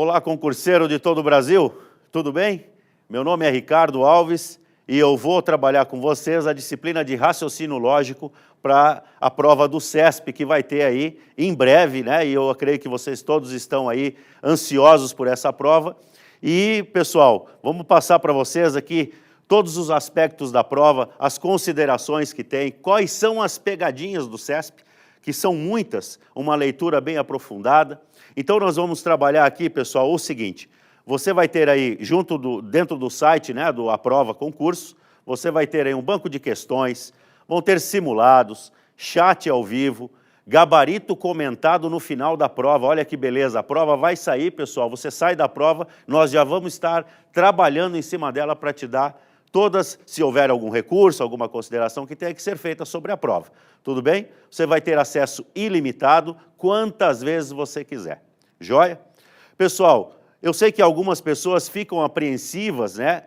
Olá, concurseiro de todo o Brasil, tudo bem? Meu nome é Ricardo Alves e eu vou trabalhar com vocês a disciplina de raciocínio lógico para a prova do CESP, que vai ter aí em breve, né? E eu creio que vocês todos estão aí ansiosos por essa prova. E, pessoal, vamos passar para vocês aqui todos os aspectos da prova, as considerações que tem, quais são as pegadinhas do CESP, que são muitas, uma leitura bem aprofundada. Então, nós vamos trabalhar aqui, pessoal, o seguinte, você vai ter aí, dentro do site, né, do A Prova Concurso, você vai ter aí um banco de questões, vão ter simulados, chat ao vivo, gabarito comentado no final da prova. Olha que beleza, a prova vai sair, pessoal, você sai da prova, nós já vamos estar trabalhando em cima dela para te dar todas, se houver algum recurso, alguma consideração que tenha que ser feita sobre a prova. Tudo bem? Você vai ter acesso ilimitado, quantas vezes você quiser. Joia? Pessoal, eu sei que algumas pessoas ficam apreensivas, né,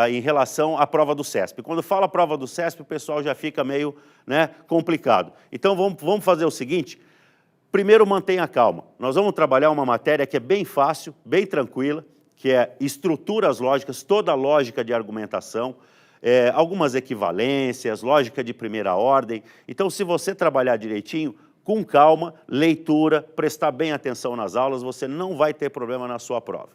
em relação à prova do CESP. Quando fala prova do CESP, o pessoal já fica meio, né, complicado. Então, vamos fazer o seguinte, primeiro mantenha calma. Nós vamos trabalhar uma matéria que é bem fácil, bem tranquila, que é estruturas lógicas, toda a lógica de argumentação, algumas equivalências, lógica de primeira ordem. Então, se você trabalhar direitinho, com calma, leitura, prestar bem atenção nas aulas, você não vai ter problema na sua prova.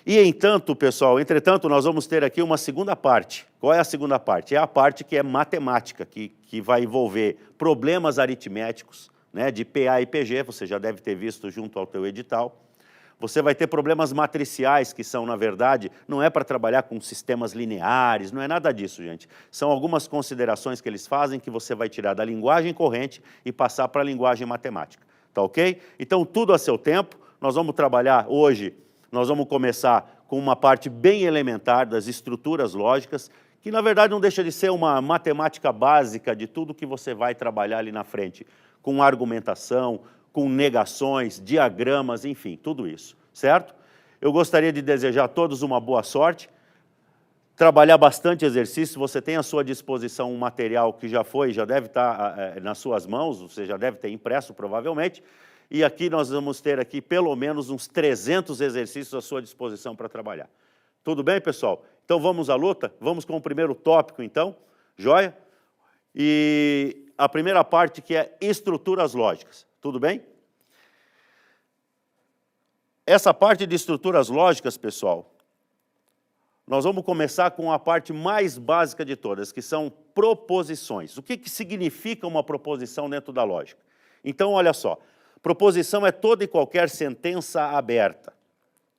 E, entretanto, nós vamos ter aqui uma segunda parte. Qual é a segunda parte? É a parte que é matemática, que vai envolver problemas aritméticos, né, de PA e PG, você já deve ter visto junto ao teu edital. Você vai ter problemas matriciais, que são, na verdade, não é para trabalhar com sistemas lineares, não é nada disso, gente. São algumas considerações que eles fazem que você vai tirar da linguagem corrente e passar para a linguagem matemática. Tá ok? Então, tudo a seu tempo. Nós vamos trabalhar hoje, nós vamos começar com uma parte bem elementar das estruturas lógicas, que, na verdade, não deixa de ser uma matemática básica de tudo que você vai trabalhar ali na frente, com argumentação, com negações, diagramas, enfim, tudo isso, certo? Eu gostaria de desejar a todos uma boa sorte, trabalhar bastante exercício, você tem à sua disposição um material que já deve estar nas suas mãos, você já deve ter impresso provavelmente, e aqui nós vamos ter aqui pelo menos uns 300 exercícios à sua disposição para trabalhar. Tudo bem, pessoal? Então vamos à luta? Vamos com o primeiro tópico, então, joia? E a primeira parte que é estruturas lógicas. Tudo bem? Essa parte de estruturas lógicas, pessoal, nós vamos começar com a parte mais básica de todas, que são proposições. O que significa uma proposição dentro da lógica? Então, olha só, proposição é toda e qualquer sentença aberta,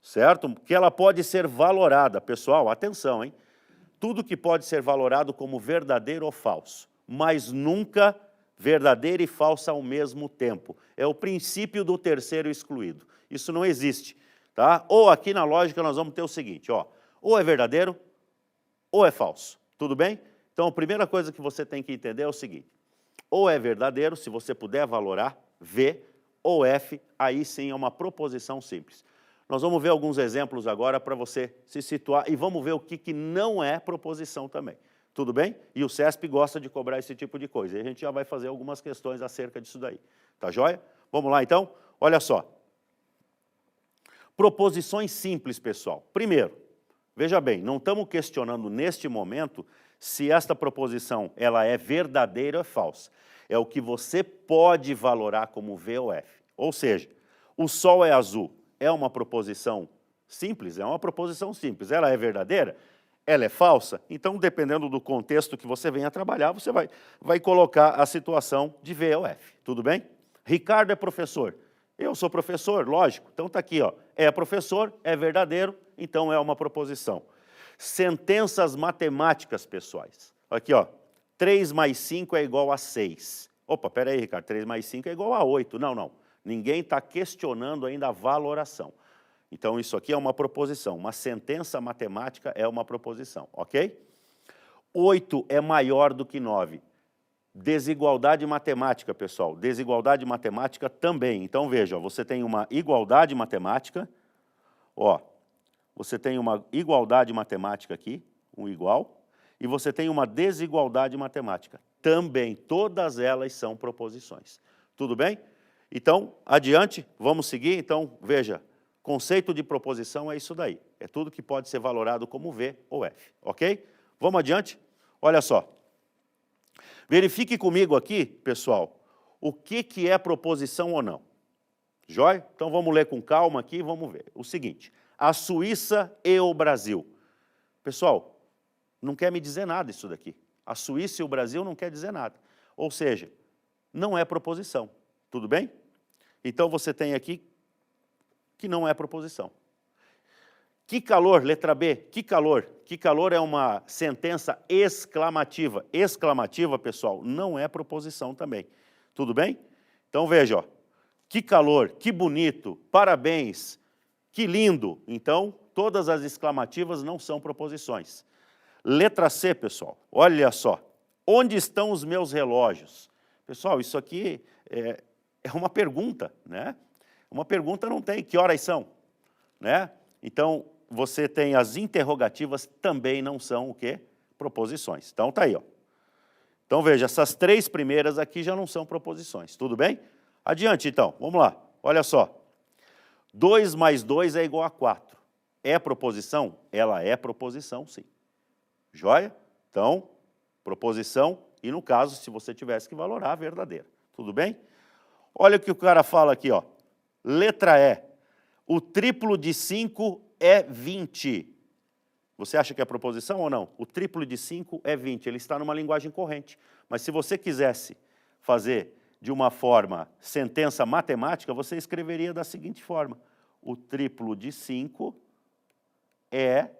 certo? Que ela pode ser valorada, pessoal, atenção, hein? Tudo que pode ser valorado como verdadeiro ou falso, mas nunca verdadeira e falsa ao mesmo tempo. É o princípio do terceiro excluído. Isso não existe, tá? Ou aqui na lógica nós vamos ter o seguinte, ó, ou é verdadeiro ou é falso. Tudo bem? Então a primeira coisa que você tem que entender é o seguinte, ou é verdadeiro, se você puder valorar, V, ou F, aí sim é uma proposição simples. Nós vamos ver alguns exemplos agora para você se situar e vamos ver o que não é proposição também. Tudo bem? E o CESP gosta de cobrar esse tipo de coisa. E a gente já vai fazer algumas questões acerca disso daí. Tá joia? Vamos lá, então? Olha só. Proposições simples, pessoal. Primeiro, veja bem, não estamos questionando neste momento se esta proposição ela é verdadeira ou é falsa. É o que você pode valorar como V ou F. Ou seja, o sol é azul. É uma proposição simples? É uma proposição simples. Ela é verdadeira? Ela é falsa? Então, dependendo do contexto que você venha trabalhar, você vai colocar a situação de V ou F. Tudo bem? Ricardo é professor. Eu sou professor, lógico. Então, está aqui, ó. É professor, é verdadeiro, então é uma proposição. Sentenças matemáticas, pessoais. Aqui, ó. 3 mais 5 é igual a 6. Opa, peraí, Ricardo, 3 mais 5 é igual a 8. Não, não. Ninguém está questionando ainda a valoração. Então, isso aqui é uma proposição. Uma sentença matemática é uma proposição, ok? 8 é maior do que 9. Desigualdade matemática, pessoal. Desigualdade matemática também. Então, veja, ó, você tem uma igualdade matemática. Ó, você tem uma igualdade matemática aqui, um igual. E você tem uma desigualdade matemática. Também, todas elas são proposições. Tudo bem? Então, adiante, vamos seguir. Então, veja, Conceito de proposição é isso daí. É tudo que pode ser valorado como V ou F, ok? Vamos adiante? Olha só. Verifique comigo aqui, pessoal, o que é proposição ou não. Jóia? Então vamos ler com calma aqui e vamos ver. O seguinte, a Suíça e o Brasil. Pessoal, não quer me dizer nada isso daqui. A Suíça e o Brasil não quer dizer nada. Ou seja, não é proposição. Tudo bem? Então você tem aqui que não é proposição. Que calor, letra B, que calor. Que calor é uma sentença exclamativa. Exclamativa, pessoal, não é proposição também. Tudo bem? Então veja, ó. Que calor, que bonito, parabéns, que lindo. Então, todas as exclamativas não são proposições. Letra C, pessoal, olha só. Onde estão os meus relógios? Pessoal, isso aqui é uma pergunta, né? Uma pergunta não tem, que horas são? Né? Então, você tem as interrogativas, também não são o quê? Proposições. Então, tá aí, ó. Então, veja, essas três primeiras aqui já não são proposições, tudo bem? Adiante, então, vamos lá, olha só. 2 mais 2 é igual a 4. É proposição? Ela é proposição, sim. Joia? Então, proposição, e no caso, se você tivesse que valorar, verdadeira. Tudo bem? Olha o que o cara fala aqui, ó. Letra E. O triplo de 5 é 20. Você acha que é proposição ou não? O triplo de 5 é 20. Ele está numa linguagem corrente. Mas se você quisesse fazer de uma forma sentença matemática, você escreveria da seguinte forma. O triplo de 5 é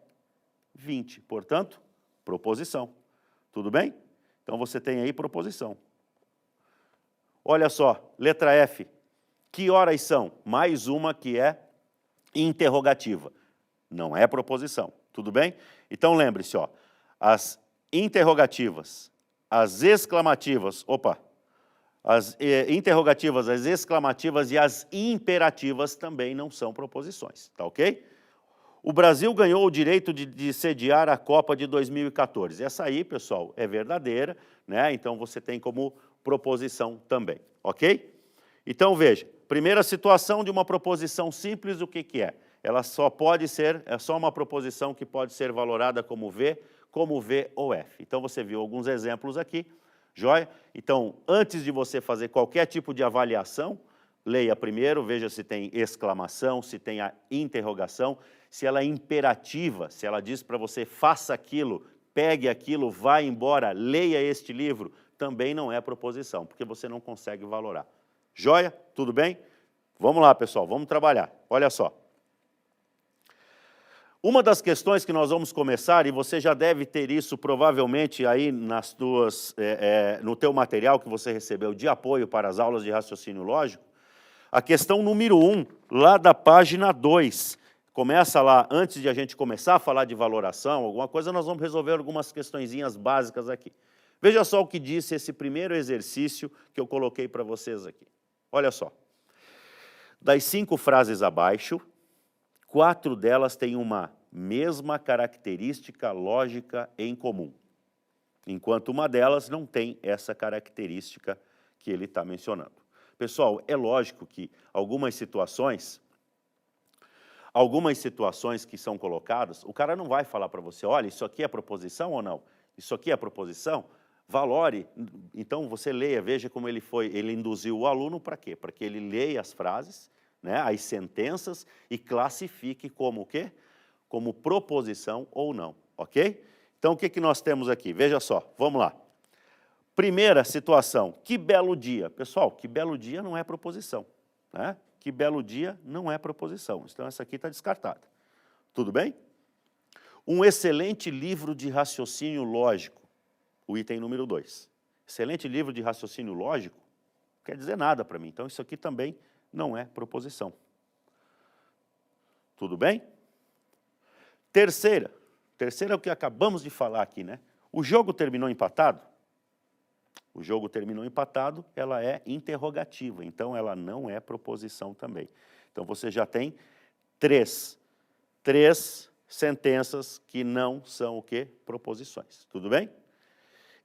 20. Portanto, proposição. Tudo bem? Então você tem aí proposição. Olha só, letra F. Que horas são? Mais uma que é interrogativa. Não é proposição. Tudo bem? Então lembre-se, ó, as interrogativas, as exclamativas, as interrogativas, as exclamativas e as imperativas também não são proposições, tá ok? O Brasil ganhou o direito de sediar a Copa de 2014. Essa aí, pessoal, é verdadeira, né? Então você tem como proposição também, ok? Então veja, primeira situação de uma proposição simples, o que é? Ela só pode ser, é só uma proposição que pode ser valorada como V ou F. Então você viu alguns exemplos aqui, joia? Então, antes de você fazer qualquer tipo de avaliação, leia primeiro, veja se tem exclamação, se tem a interrogação, se ela é imperativa, se ela diz para você faça aquilo, pegue aquilo, vá embora, leia este livro, também não é proposição, porque você não consegue valorar. Joia? Tudo bem? Vamos lá, pessoal, vamos trabalhar. Olha só. Uma das questões que nós vamos começar, e você já deve ter isso provavelmente aí no teu material que você recebeu de apoio para as aulas de raciocínio lógico, a questão número 1, lá da página 2. Começa lá, antes de a gente começar a falar de valoração, alguma coisa, nós vamos resolver algumas questõezinhas básicas aqui. Veja só o que disse esse primeiro exercício que eu coloquei para vocês aqui. Olha só. Das 5 frases abaixo, 4 delas têm uma mesma característica lógica em comum, enquanto uma delas não tem essa característica que ele está mencionando. Pessoal, é lógico que algumas situações que são colocadas, o cara não vai falar para você, olha, isso aqui é proposição ou não? Isso aqui é proposição? Valore. Então você leia, veja como ele induziu o aluno para quê? Para que ele leia as frases, né, as sentenças e classifique como o quê? Como proposição ou não, ok? Então o que nós temos aqui? Veja só, vamos lá. Primeira situação, que belo dia. Pessoal, que belo dia não é proposição, né? Que belo dia não é proposição. Então essa aqui está descartada. Tudo bem? Um excelente livro de raciocínio lógico. O item número 2. Excelente livro de raciocínio lógico não quer dizer nada para mim. Então isso aqui também não é proposição. Tudo bem? Terceira é o que acabamos de falar aqui, né? O jogo terminou empatado? O jogo terminou empatado, ela é interrogativa, então ela não é proposição também. Então você já tem três sentenças que não são o quê? Proposições. Tudo bem?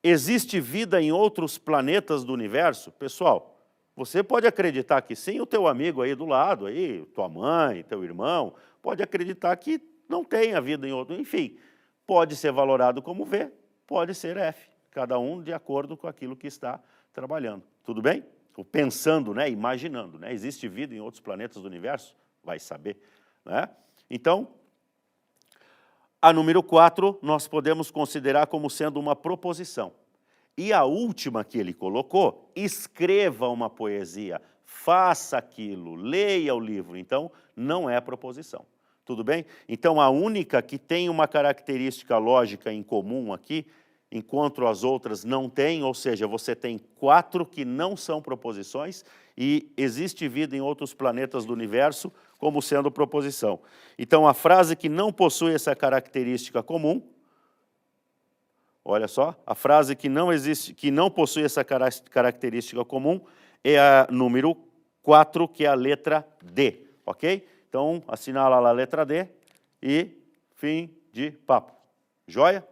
Existe vida em outros planetas do universo? Pessoal, Você pode acreditar que sim, o teu amigo aí do lado, aí, tua mãe, teu irmão, pode acreditar que não tem a vida em outro. Enfim, pode ser valorado como V, pode ser F. Cada um de acordo com aquilo que está trabalhando. Tudo bem? Ou pensando, né, imaginando. Né? Existe vida em outros planetas do universo? Vai saber. Né? Então, a número 4 nós podemos considerar como sendo uma proposição. E a última que ele colocou, escreva uma poesia, faça aquilo, leia o livro. Então, não é proposição. Tudo bem? Então, a única que tem uma característica lógica em comum aqui, enquanto as outras não têm, ou seja, você tem 4 que não são proposições e existe vida em outros planetas do universo como sendo proposição. Então, a frase que não possui essa característica comum, olha só, a frase que não possui essa característica comum é a número 4, que é a letra D, ok? Então, assinala lá a letra D e fim de papo. Joia?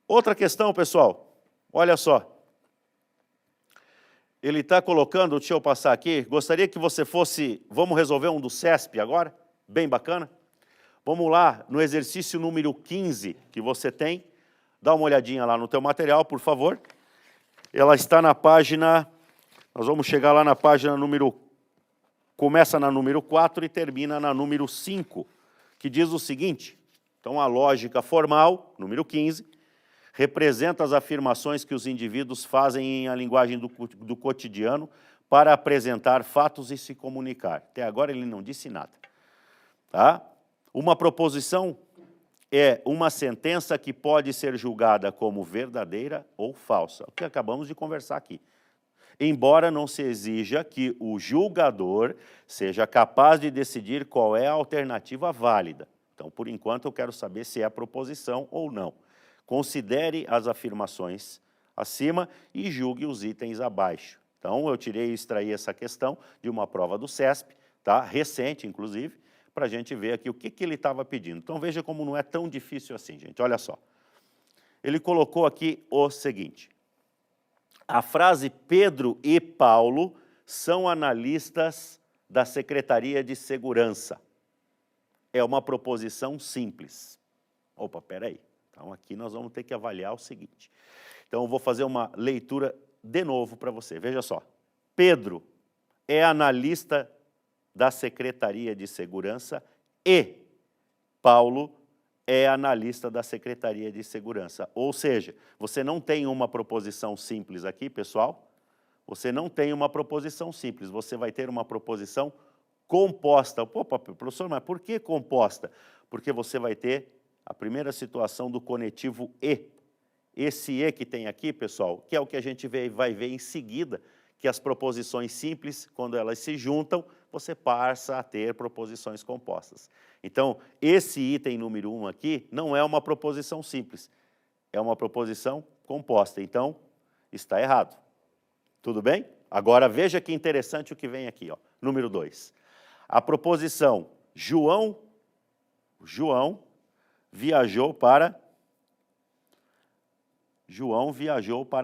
Outra questão, pessoal, olha só. Ele está colocando, deixa eu passar aqui, gostaria que você fosse, vamos resolver um do CESP agora, bem bacana? Vamos lá, no exercício número 15 que você tem, dá uma olhadinha lá no teu material, por favor. Ela está na página, nós vamos chegar lá na página número, começa na número 4 e termina na número 5, que diz o seguinte, então a lógica formal, número 15, representa as afirmações que os indivíduos fazem em a linguagem do cotidiano para apresentar fatos e se comunicar. Até agora ele não disse nada. Tá? Uma proposição é uma sentença que pode ser julgada como verdadeira ou falsa, o que acabamos de conversar aqui. Embora não se exija que o julgador seja capaz de decidir qual é a alternativa válida. Então, por enquanto, eu quero saber se é proposição ou não. Considere as afirmações acima e julgue os itens abaixo. Então, eu tirei e extraí essa questão de uma prova do CESP, tá? Recente, inclusive, para a gente ver aqui o que ele estava pedindo. Então, veja como não é tão difícil assim, gente. Olha só. Ele colocou aqui o seguinte. A frase Pedro e Paulo são analistas da Secretaria de Segurança. É uma proposição simples. Opa, peraí. Então, aqui nós vamos ter que avaliar o seguinte. Então, eu vou fazer uma leitura de novo para você. Veja só. Pedro é analista da Secretaria de Segurança e Paulo é analista da Secretaria de Segurança. Ou seja, você não tem uma proposição simples aqui, pessoal. Você não tem uma proposição simples. Você vai ter uma proposição composta. Opa, professor, mas por que composta? Porque você vai ter a primeira situação do conectivo e. Esse e que tem aqui, pessoal, que é o que a gente vai ver em seguida, que as proposições simples, quando elas se juntam, você passa a ter proposições compostas. Então, esse item número 1 aqui não é uma proposição simples, é uma proposição composta. Então, está errado. Tudo bem? Agora, veja que interessante o que vem aqui, ó. Número 2. A proposição João viajou para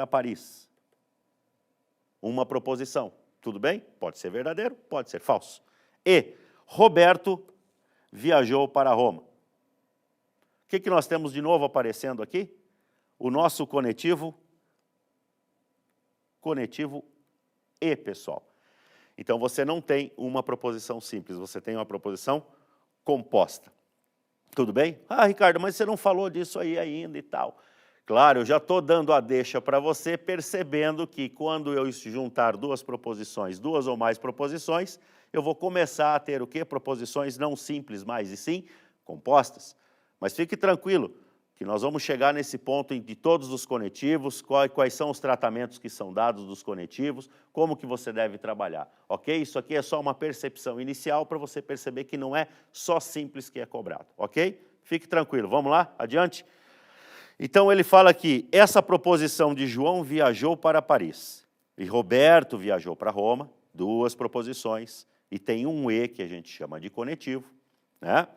Paris. Uma proposição. Tudo bem? Pode ser verdadeiro, pode ser falso. E Roberto viajou para Roma. O que nós temos de novo aparecendo aqui? O nosso conectivo e, pessoal. Então, você não tem uma proposição simples, você tem uma proposição composta. Tudo bem? Ah, Ricardo, mas você não falou disso aí ainda e tal. Claro, eu já estou dando a deixa para você, percebendo que quando eu juntar duas ou mais proposições, eu vou começar a ter o quê? Proposições não simples mais, e sim compostas. Mas fique tranquilo, que nós vamos chegar nesse ponto de todos os conectivos, quais são os tratamentos que são dados dos conectivos, como que você deve trabalhar, ok? Isso aqui é só uma percepção inicial para você perceber que não é só simples que é cobrado, ok? Fique tranquilo, vamos lá, adiante? Então ele fala que essa proposição de João viajou para Paris e Roberto viajou para Roma, duas proposições, e tem um e que a gente chama de conectivo, né?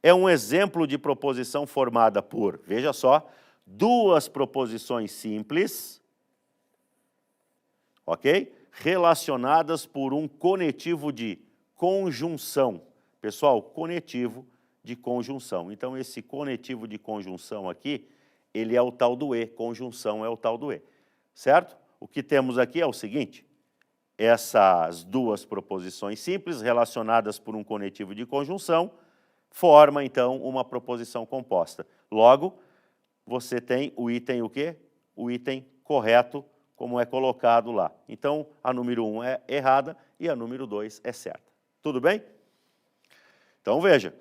É um exemplo de proposição formada por, veja só, duas proposições simples, ok? relacionadas por um conectivo de conjunção. Pessoal, conectivo de conjunção. Então, esse conectivo de conjunção aqui, ele é o tal do E, conjunção é o tal do E, certo? O que temos aqui é o seguinte, essas duas proposições simples relacionadas por um conectivo de conjunção forma, então, uma proposição composta. Logo, você tem o item o quê? O item correto, como é colocado lá. Então, a número 1 é errada e a número 2 é certa. Tudo bem? Então, veja,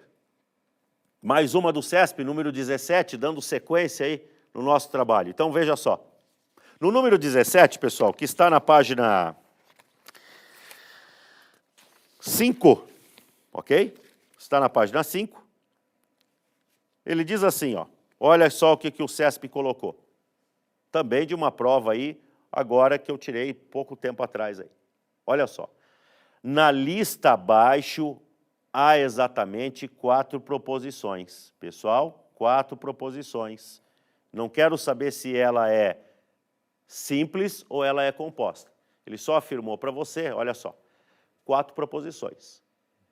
mais uma do CESP, número 17, dando sequência aí no nosso trabalho. Então, veja só. No número 17, pessoal, que está na página 5, ok? Está na página 5. Ele diz assim, ó, olha só o que o CESP colocou. Também de uma prova aí, agora que eu tirei pouco tempo atrás aí. Olha só. Na lista abaixo, há exatamente 4 proposições. Pessoal, 4 proposições. Não quero saber se ela é simples ou ela é composta. Ele só afirmou para você, olha só, 4 proposições.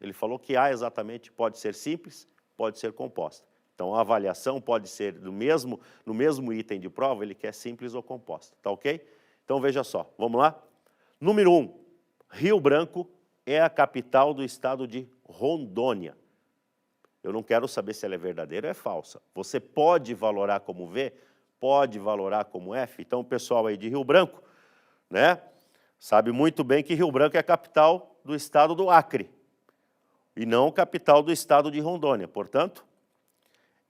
Ele falou que há exatamente, pode ser simples, pode ser composta. Então, a avaliação pode ser no mesmo item de prova, ele quer simples ou composta, tá ok? Então, veja só, vamos lá? Número 1, Rio Branco é a capital do estado de Rondônia. Eu não quero saber se ela é verdadeira ou é falsa. Você pode valorar como V, pode valorar como F. Então, o pessoal aí de Rio Branco, né, sabe muito bem que Rio Branco é a capital do estado do Acre e não capital do estado de Rondônia. Portanto,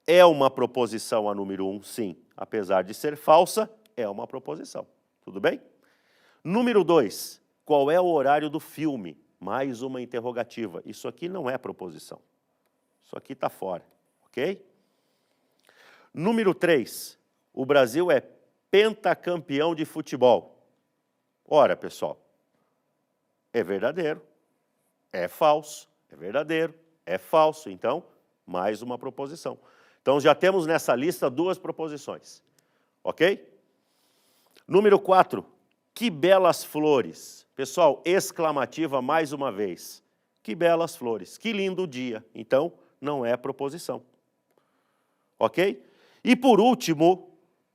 é uma proposição a número 1, sim. Apesar de ser falsa, é uma proposição. Tudo bem? Número 2, qual é o horário do filme? Mais uma interrogativa. Isso aqui não é proposição. Isso aqui está fora, ok? Número 3, o Brasil é pentacampeão de futebol. Ora, pessoal, é verdadeiro, é falso, é verdadeiro, é falso. Então, mais uma proposição. Então, já temos nessa lista 2 proposições, ok? Número 4, que belas flores. Pessoal, exclamativa mais uma vez. Que belas flores, que lindo dia. Então, não é proposição, ok? E por último,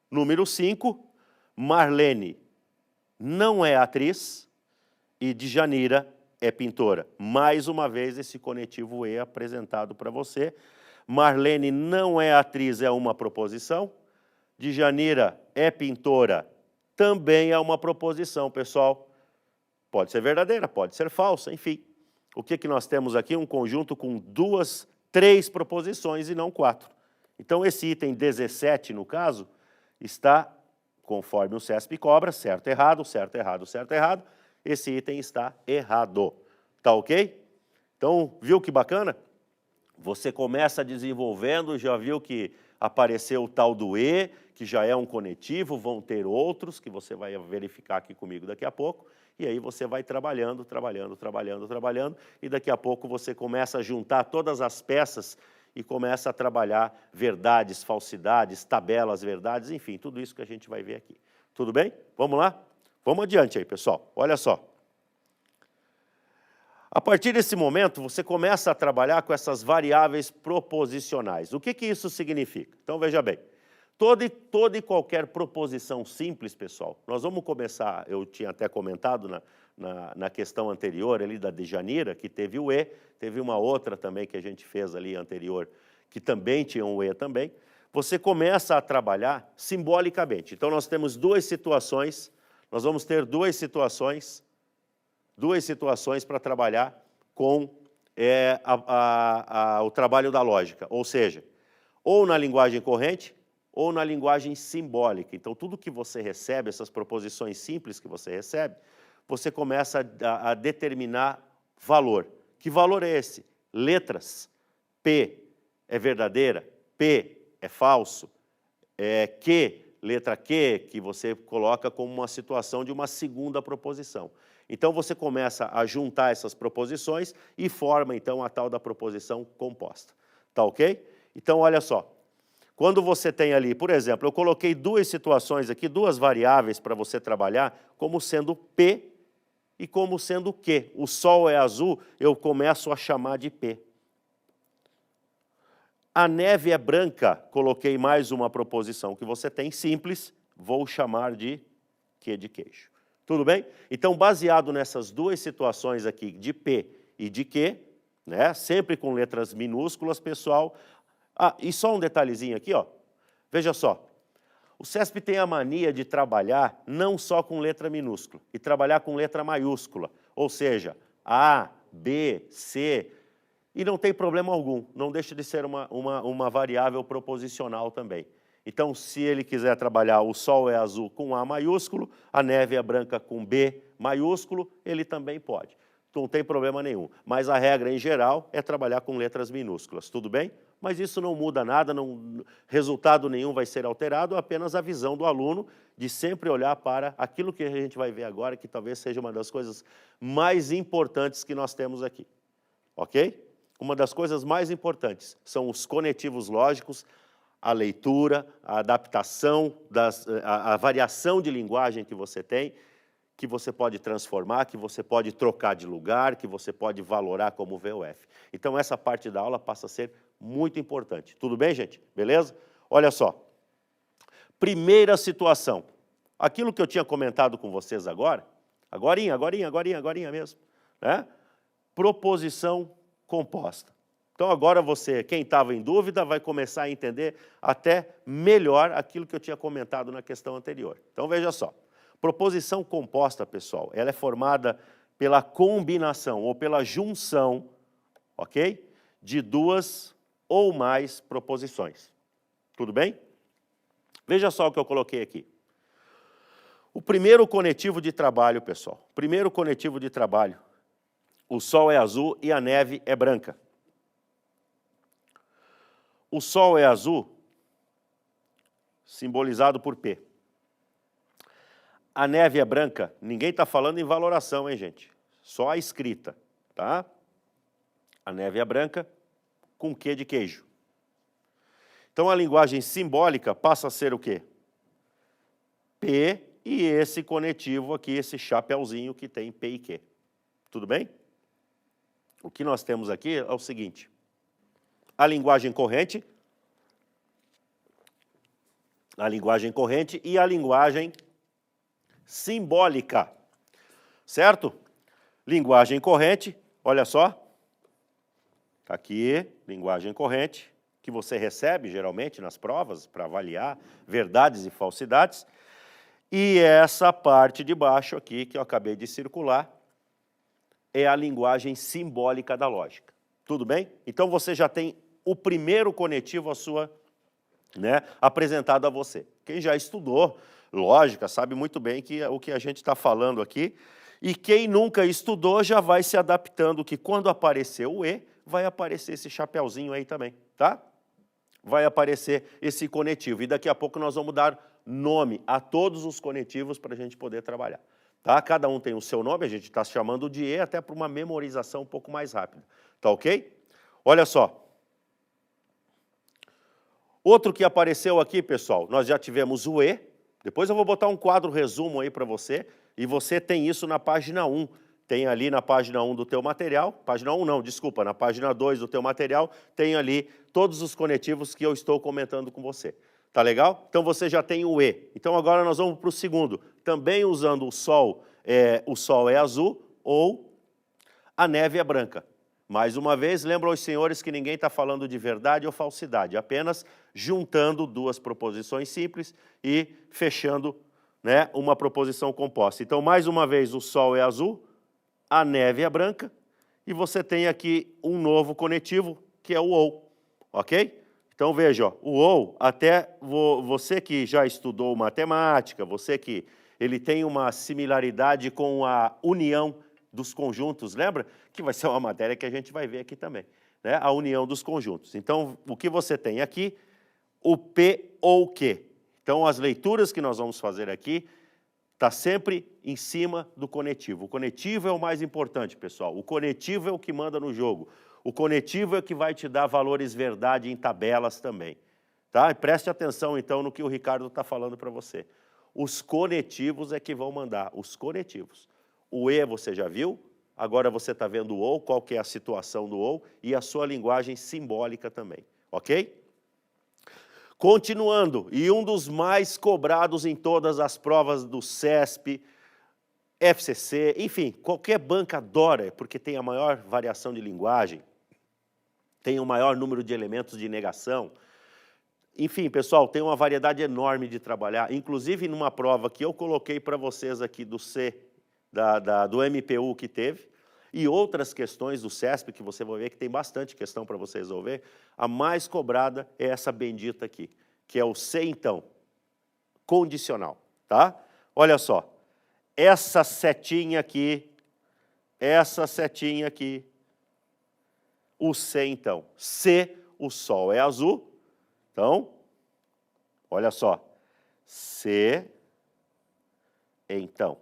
número 5, Marlene não é atriz e Djanira é pintora. Mais uma vez, esse conectivo E apresentado para você. Marlene não é atriz, é uma proposição. Djanira é pintora, também é uma proposição, pessoal. Pode ser verdadeira, pode ser falsa, enfim. O que nós temos aqui? Um conjunto com 2, 3 proposições e não 4. Então, esse item 17, no caso, está conforme o CESP cobra, certo, errado, certo, errado, certo, errado. Esse item está errado. Tá ok? Então, viu que bacana? Você começa desenvolvendo, já viu que apareceu o tal do E, que já é um conectivo, vão ter outros, que você vai verificar aqui comigo daqui a pouco, e aí você vai trabalhando, trabalhando, trabalhando, trabalhando, e daqui a pouco você começa a juntar todas as peças e começa a trabalhar verdades, falsidades, tabelas, verdades, enfim, tudo isso que a gente vai ver aqui. Tudo bem? Vamos lá? Vamos adiante aí, pessoal. Olha só. A partir desse momento, você começa a trabalhar com essas variáveis proposicionais. O que isso significa? Então, veja bem, toda e qualquer proposição simples, pessoal, nós vamos começar, eu tinha até comentado na questão anterior ali da Djanira, que teve o E, teve uma outra também que a gente fez ali anterior, que também tinha um E também. Você começa a trabalhar simbolicamente. Então, nós temos 2 situações, nós vamos ter 2 situações para trabalhar com o trabalho da lógica, ou seja, ou na linguagem corrente ou na linguagem simbólica. Então, tudo que você recebe, essas proposições simples que você recebe, você começa a determinar valor. Que valor é esse? Letras. P é verdadeira, P é falso, letra Q, que você coloca como uma situação de uma segunda proposição. Então, você começa a juntar essas proposições e forma, então, a tal da proposição composta. Tá ok? Então, olha só. Quando você tem ali, por exemplo, eu coloquei 2 situações aqui, 2 variáveis para você trabalhar, como sendo P e como sendo o quê? O sol é azul, eu começo a chamar de P. A neve é branca, coloquei mais uma proposição que você tem, simples, vou chamar de Q de queijo. Tudo bem? Então, baseado nessas duas situações aqui, de P e de Q, né, sempre com letras minúsculas, pessoal. Ah, e só um detalhezinho aqui, ó. Veja só. O CESP tem a mania de trabalhar não só com letra minúscula, e trabalhar com letra maiúscula, ou seja, A, B, C, e não tem problema algum, não deixa de ser uma variável proposicional também. Então, se ele quiser trabalhar o sol é azul com A maiúsculo, a neve é branca com B maiúsculo, ele também pode. Não tem problema nenhum. Mas a regra, em geral, é trabalhar com letras minúsculas, tudo bem? Mas isso não muda nada, resultado nenhum vai ser alterado, apenas a visão do aluno de sempre olhar para aquilo que a gente vai ver agora, que talvez seja uma das coisas mais importantes que nós temos aqui. Ok? Uma das coisas mais importantes são os conectivos lógicos, a leitura, a adaptação, a variação de linguagem que você tem, que você pode transformar, que você pode trocar de lugar, que você pode valorar como VOF. Então, essa parte da aula passa a ser muito importante. Tudo bem, gente? Beleza? Olha só. Primeira situação. Aquilo que eu tinha comentado com vocês agora, agorinha mesmo, né? Proposição composta. Então, agora você, quem estava em dúvida, vai começar a entender até melhor aquilo que eu tinha comentado na questão anterior. Então, veja só. Proposição composta, pessoal, ela é formada pela combinação ou pela junção, ok? De duas ou mais proposições. Tudo bem? Veja só o que eu coloquei aqui. O primeiro conectivo de trabalho, pessoal. Primeiro conectivo de trabalho. O sol é azul e a neve é branca. O sol é azul, simbolizado por P. A neve é branca, ninguém está falando em valoração, hein, gente? Só a escrita, tá? A neve é branca com Q de queijo. Então, a linguagem simbólica passa a ser o quê? P e esse conectivo aqui, esse chapeuzinho que tem P e Q. Tudo bem? O que nós temos aqui é o seguinte. A linguagem corrente e a linguagem simbólica, certo? Linguagem corrente, olha só, tá aqui, linguagem corrente, que você recebe geralmente nas provas para avaliar verdades e falsidades, e essa parte de baixo aqui, que eu acabei de circular, é a linguagem simbólica da lógica. Tudo bem? Então você já tem o primeiro conectivo apresentado a você. Quem já estudou lógica sabe muito bem que o que a gente está falando aqui, e quem nunca estudou já vai se adaptando, que quando aparecer o E, vai aparecer esse chapeuzinho aí também, tá? Vai aparecer esse conectivo, e daqui a pouco nós vamos dar nome a todos os conectivos para a gente poder trabalhar. Tá? Cada um tem o seu nome, a gente está chamando de E até para uma memorização um pouco mais rápida. Tá ok? Olha só. Outro que apareceu aqui, pessoal, nós já tivemos o E. Depois eu vou botar um quadro resumo aí para você, e você tem isso na página 1. Tem ali na página 1 do teu material, página 1 não, desculpa, na página 2 do teu material, tem ali todos os conectivos que eu estou comentando com você. Tá legal? Então você já tem o E. Então agora nós vamos para o segundo, também usando o sol é azul ou a neve é branca. Mais uma vez, lembro aos senhores que ninguém está falando de verdade ou falsidade, apenas juntando duas proposições simples e fechando, né, uma proposição composta. Então, mais uma vez, o sol é azul, a neve é branca, e você tem aqui um novo conectivo, que é o OU, ok? Então, veja, ó, o OU, até você que já estudou matemática, você que ele tem uma similaridade com a união dos conjuntos, lembra? Que vai ser uma matéria que a gente vai ver aqui também, né? A união dos conjuntos. Então, o que você tem aqui? O P ou o Q. Então, as leituras que nós vamos fazer aqui está sempre em cima do conectivo. O conectivo é o mais importante, pessoal. O conectivo é o que manda no jogo. O conectivo é o que vai te dar valores verdade em tabelas também. Tá? E preste atenção, então, no que o Ricardo está falando para você. Os conectivos é que vão mandar, os conectivos. O E você já viu, agora você está vendo o OU, qual que é a situação do OU e a sua linguagem simbólica também, ok? Continuando, e um dos mais cobrados em todas as provas do CESP, FCC, enfim, qualquer banca adora, porque tem a maior variação de linguagem, tem o maior número de elementos de negação. Enfim, pessoal, tem uma variedade enorme de trabalhar, inclusive numa prova que eu coloquei para vocês aqui do C, do MPU que teve, e outras questões do CESP, que você vai ver que tem bastante questão para você resolver, a mais cobrada é essa bendita aqui, que é o C, então, condicional, tá? Olha só, essa setinha aqui, o C, então, C, o Sol é azul, então, olha só, C, então,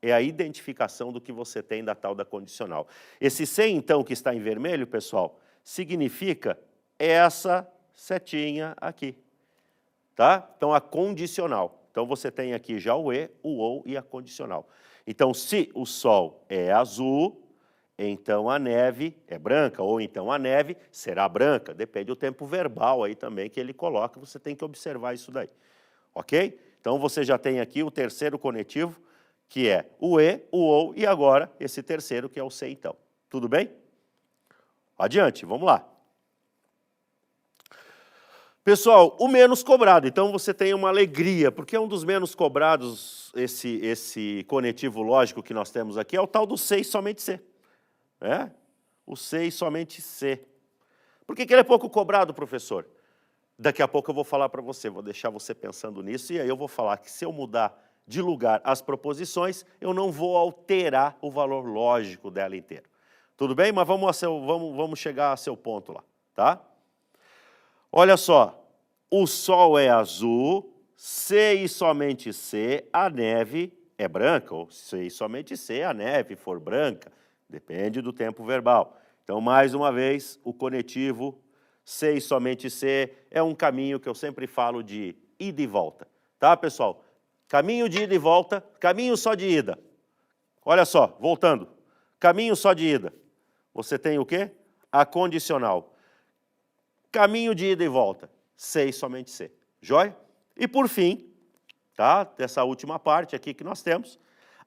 é a identificação do que você tem da tal da condicional. Esse C, então, que está em vermelho, pessoal, significa essa setinha aqui, tá? Então, a condicional. Então, você tem aqui já o E, o OU e a condicional. Então, se o Sol é azul, então a neve é branca, ou então a neve será branca, depende do tempo verbal aí também que ele coloca, você tem que observar isso daí, ok? Então você já tem aqui o terceiro conectivo, que é o E, o OU, e agora esse terceiro que é o C, então. Tudo bem? Adiante, vamos lá. Pessoal, o menos cobrado, então você tem uma alegria, porque é um dos menos cobrados, esse conectivo lógico que nós temos aqui, é o tal do C e somente C. O C e somente C. Por que ele é pouco cobrado, professor? Daqui a pouco eu vou falar para você, vou deixar você pensando nisso, e aí eu vou falar que se eu mudar de lugar as proposições, eu não vou alterar o valor lógico dela inteiro. Tudo bem? Mas vamos chegar a seu ponto lá, tá? Olha só, o Sol é azul, C e somente C, a neve é branca, ou C e somente C, a neve for branca. Depende do tempo verbal. Então, mais uma vez, o conectivo C e somente C é um caminho que eu sempre falo de ida e volta. Tá, pessoal? Caminho de ida e volta, caminho só de ida. Olha só, voltando. Caminho só de ida. Você tem o quê? A condicional. Caminho de ida e volta. C e somente C. Joia? E por fim, tá? Dessa última parte aqui que nós temos,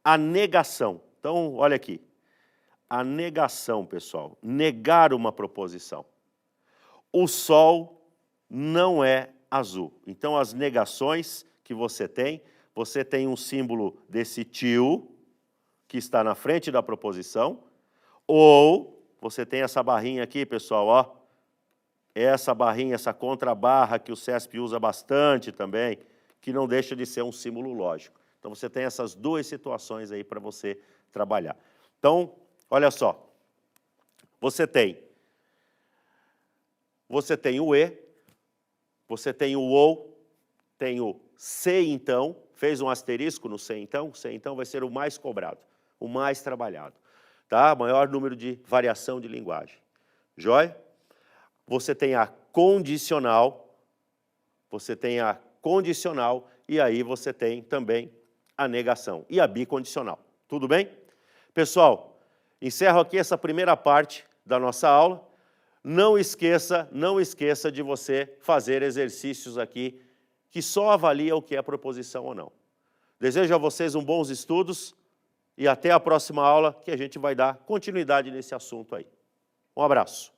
a negação. Então, olha aqui. A negação, pessoal, negar uma proposição. O Sol não é azul. Então, as negações que você tem um símbolo desse tio, que está na frente da proposição, ou você tem essa barrinha aqui, pessoal, ó, essa barrinha, essa contrabarra que o CESP usa bastante também, que não deixa de ser um símbolo lógico. Então, você tem essas duas situações aí para você trabalhar. Então, olha só, você tem o E, você tem o OU, tem o C, então, fez um asterisco no C, então vai ser o mais cobrado, o mais trabalhado, tá? Maior número de variação de linguagem. Joia? Você tem a condicional, e aí você tem também a negação, e a bicondicional. Tudo bem? Pessoal, encerro aqui essa primeira parte da nossa aula. Não esqueça de você fazer exercícios aqui que só avalia o que é proposição ou não. Desejo a vocês bons estudos e até a próxima aula que a gente vai dar continuidade nesse assunto aí. Um abraço.